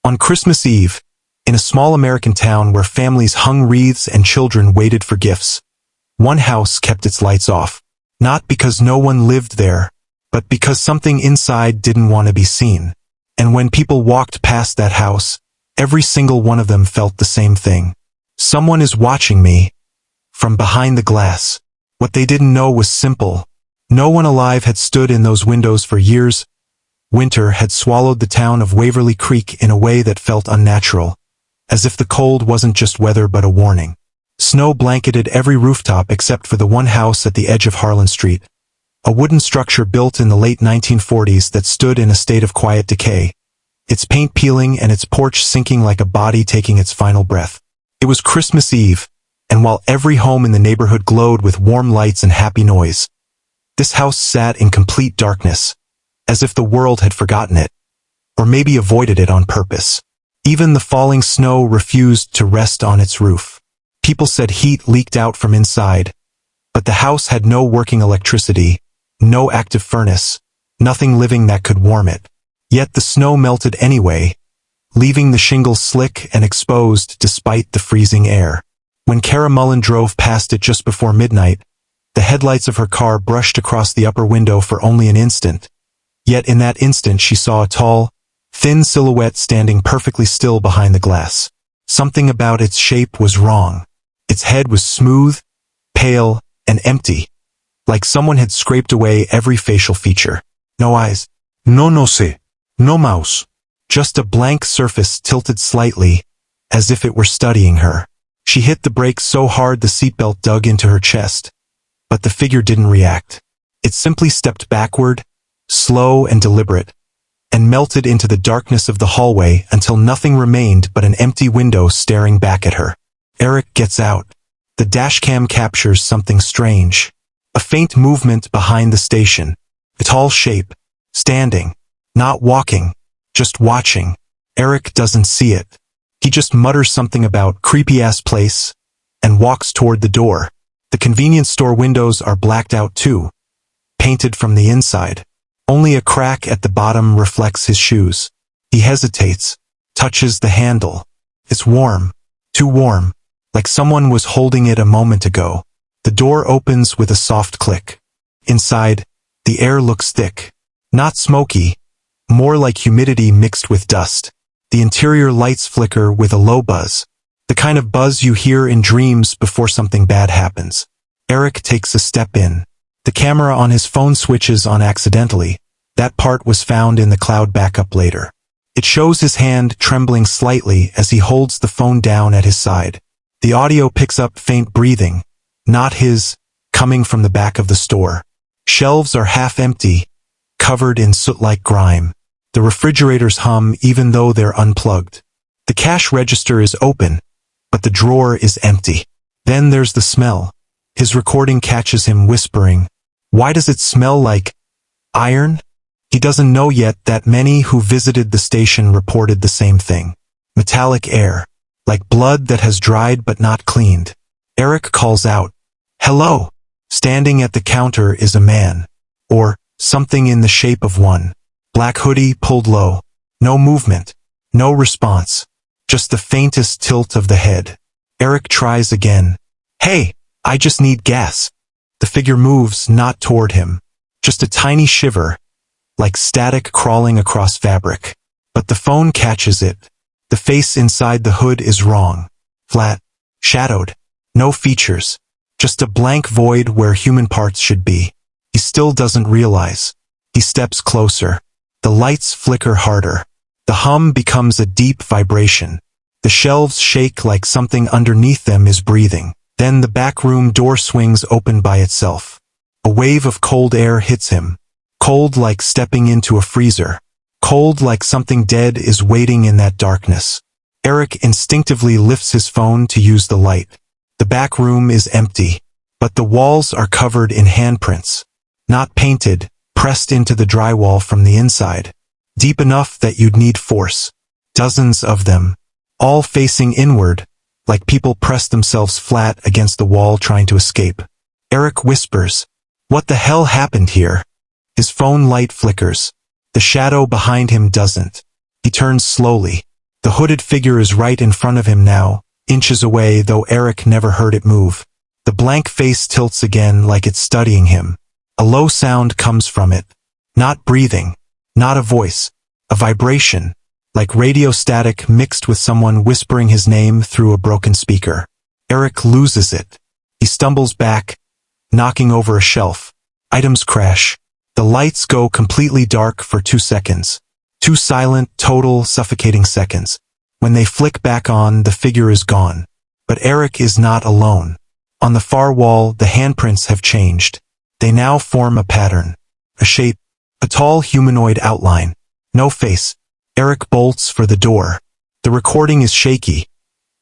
On Christmas Eve, in a small American town where families hung wreaths and children waited for gifts, one house kept its lights off. Not because no one lived there, but because something inside didn't want to be seen. And when people walked past that house, every single one of them felt the same thing. Someone is watching me. From behind the glass. What they didn't know was simple. No one alive had stood in those windows for years. Winter had swallowed the town of Waverly Creek in a way that felt unnatural, as if the cold wasn't just weather but a warning. Snow blanketed every rooftop except for the one house at the edge of Harlan Street, a wooden structure built in the late 1940s that stood in a state of quiet decay, its paint peeling and its porch sinking like a body taking its final breath. It was Christmas Eve, and while every home in the neighborhood glowed with warm lights and happy noise, this house sat in complete darkness, as if the world had forgotten it, or maybe avoided it on purpose. Even the falling snow refused to rest on its roof. People said heat leaked out from inside, but the house had no working electricity, no active furnace, nothing living that could warm it. Yet the snow melted anyway, leaving the shingles slick and exposed despite the freezing air. When Kara Mullen drove past it just before midnight, the headlights of her car brushed across the upper window for only an instant. Yet in that instant she saw a tall, thin silhouette standing perfectly still behind the glass. Something about its shape was wrong. Its head was smooth, pale, and empty, like someone had scraped away every facial feature. No eyes. No nose. No mouth. Just a blank surface tilted slightly, as if it were studying her. She hit the brakes so hard the seatbelt dug into her chest. But the figure didn't react. It simply stepped backward, slow and deliberate, and melted into the darkness of the hallway until nothing remained but an empty window staring back at her. Eric gets out. The dashcam captures something strange. A faint movement behind the station. A tall shape. Standing. Not walking. Just watching. Eric doesn't see it. He just mutters something about creepy-ass place and walks toward the door. The convenience store windows are blacked out too, painted from the inside. Only a crack at the bottom reflects his shoes. He hesitates, touches the handle. It's warm, too warm, like someone was holding it a moment ago. The door opens with a soft click. Inside, the air looks thick, not smoky, more like humidity mixed with dust. The interior lights flicker with a low buzz, the kind of buzz you hear in dreams before something bad happens. Eric takes a step in. The camera on his phone switches on accidentally. That part was found in the cloud backup later. It shows his hand trembling slightly as he holds the phone down at his side. The audio picks up faint breathing, not his, coming from the back of the store. Shelves are half empty, covered in soot-like grime. The refrigerators hum even though they're unplugged. The cash register is open, but the drawer is empty. Then there's the smell. His recording catches him whispering, "Why does it smell like iron?" He doesn't know yet that many who visited the station reported the same thing. Metallic air, like blood that has dried but not cleaned. Eric calls out, "Hello!" Standing at the counter is a man, or something in the shape of one. Black hoodie pulled low. No movement. No response. Just the faintest tilt of the head. Eric tries again. "Hey, I just need gas." The figure moves not toward him. Just a tiny shiver, like static crawling across fabric. But the phone catches it. The face inside the hood is wrong. Flat. Shadowed. No features. Just a blank void where human parts should be. He still doesn't realize. He steps closer. The lights flicker harder. The hum becomes a deep vibration. The shelves shake like something underneath them is breathing. Then the back room door swings open by itself. A wave of cold air hits him. Cold like stepping into a freezer. Cold like something dead is waiting in that darkness. Eric instinctively lifts his phone to use the light. The back room is empty, but the walls are covered in handprints. Not painted, pressed into the drywall from the inside. Deep enough that you'd need force. Dozens of them, all facing inward, like people pressed themselves flat against the wall trying to escape. Eric whispers, "What the hell happened here?" His phone light flickers. The shadow behind him doesn't. He turns slowly. The hooded figure is right in front of him now, inches away, though Eric never heard it move. The blank face tilts again like it's studying him. A low sound comes from it. Not breathing. Not a voice. A vibration. Like radio static mixed with someone whispering his name through a broken speaker. Eric loses it. He stumbles back, knocking over a shelf. Items crash. The lights go completely dark for 2 seconds. 2 silent, total, suffocating seconds. When they flick back on, the figure is gone. But Eric is not alone. On the far wall, the handprints have changed. They now form a pattern. A shape. A tall humanoid outline. No face. Eric bolts for the door. The recording is shaky.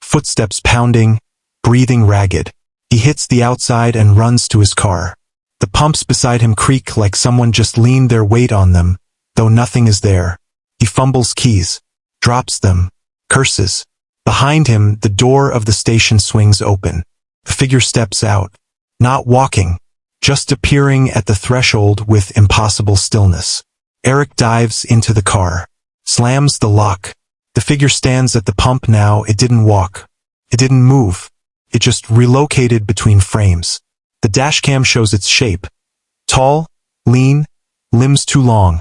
Footsteps pounding, breathing ragged. He hits the outside and runs to his car. The pumps beside him creak like someone just leaned their weight on them, though nothing is there. He fumbles keys, drops them, curses. Behind him, the door of the station swings open. The figure steps out, not walking, just appearing at the threshold with impossible stillness. Eric dives into the car, slams the lock. The figure stands at the pump now. It didn't walk. It didn't move. It just relocated between frames. The dashcam shows its shape. Tall, lean, limbs too long.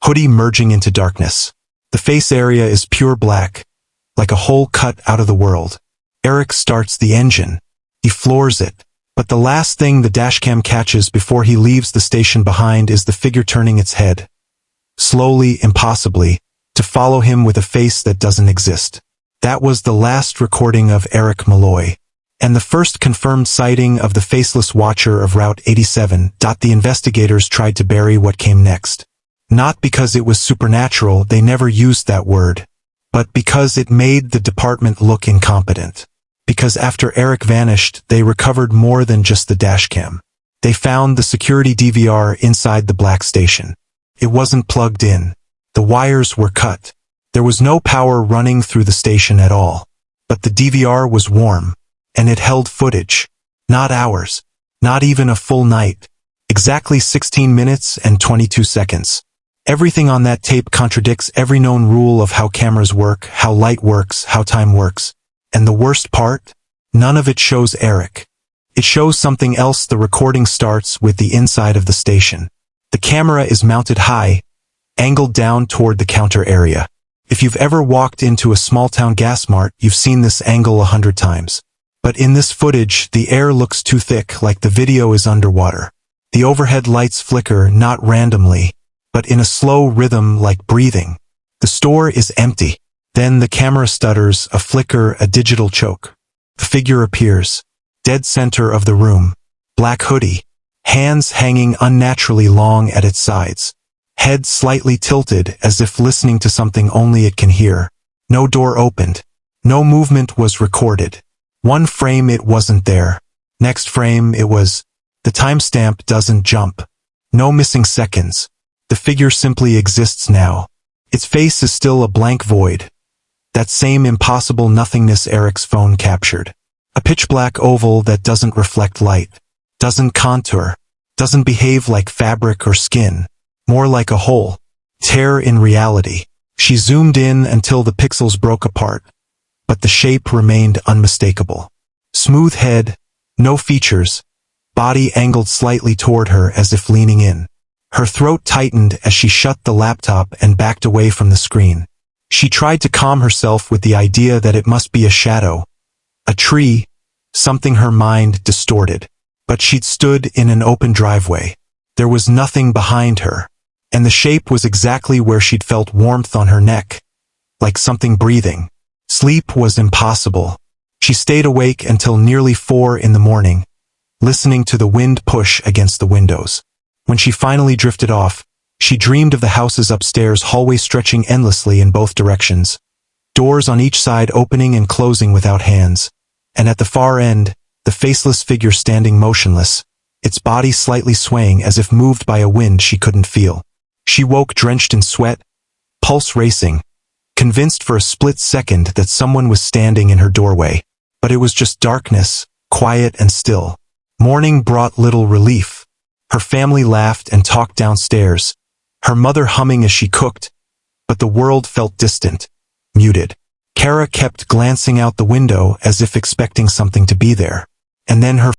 Hoodie merging into darkness. The face area is pure black, like a hole cut out of the world. Eric starts the engine. He floors it. But the last thing the dashcam catches before he leaves the station behind is the figure turning its head. Slowly, impossibly, to follow him with a face that doesn't exist. That was the last recording of Eric Malloy. And the first confirmed sighting of the faceless watcher of Route 87. The investigators tried to bury what came next. Not because it was supernatural, they never used that word, but because it made the department look incompetent. Because after Eric vanished, they recovered more than just the dashcam. They found the security DVR inside the black station. It wasn't plugged in. The wires were cut. There was no power running through the station at all. But the DVR was warm, and it held footage. Not hours. Not even a full night. Exactly 16 minutes and 22 seconds. Everything on that tape contradicts every known rule of how cameras work, how light works, how time works. And the worst part? None of it shows Eric. It shows something else. The recording starts with the inside of the station. The camera is mounted high, angled down toward the counter area. If you've ever walked into a small-town gas mart, you've seen this angle 100 times. But in this footage, the air looks too thick, like the video is underwater. The overhead lights flicker, not randomly, but in a slow rhythm like breathing. The store is empty. Then the camera stutters, a flicker, a digital choke. The figure appears, dead center of the room. Black hoodie, hands hanging unnaturally long at its sides. Head slightly tilted as if listening to something only it can hear. No door opened. No movement was recorded. One frame it wasn't there. Next frame it was. The timestamp doesn't jump. No missing seconds. The figure simply exists now. Its face is still a blank void. That same impossible nothingness Eric's phone captured. A pitch-black oval that doesn't reflect light, doesn't contour, doesn't behave like fabric or skin, more like a hole. Tear in reality. She zoomed in until the pixels broke apart, but the shape remained unmistakable. Smooth head, no features, body angled slightly toward her as if leaning in. Her throat tightened as she shut the laptop and backed away from the screen. She tried to calm herself with the idea that it must be a shadow, a tree, something her mind distorted. But she'd stood in an open driveway. There was nothing behind her, and the shape was exactly where she'd felt warmth on her neck, like something breathing. Sleep was impossible. She stayed awake until nearly 4 in the morning, listening to the wind push against the windows. When she finally drifted off, she dreamed of the houses upstairs, hallways stretching endlessly in both directions, doors on each side opening and closing without hands, and at the far end, the faceless figure standing motionless, its body slightly swaying as if moved by a wind she couldn't feel. She woke drenched in sweat, pulse racing, convinced for a split second that someone was standing in her doorway. But it was just darkness, quiet and still. Morning brought little relief. Her family laughed and talked downstairs, her mother humming as she cooked, but the world felt distant, muted. Kara kept glancing out the window as if expecting something to be there. And then her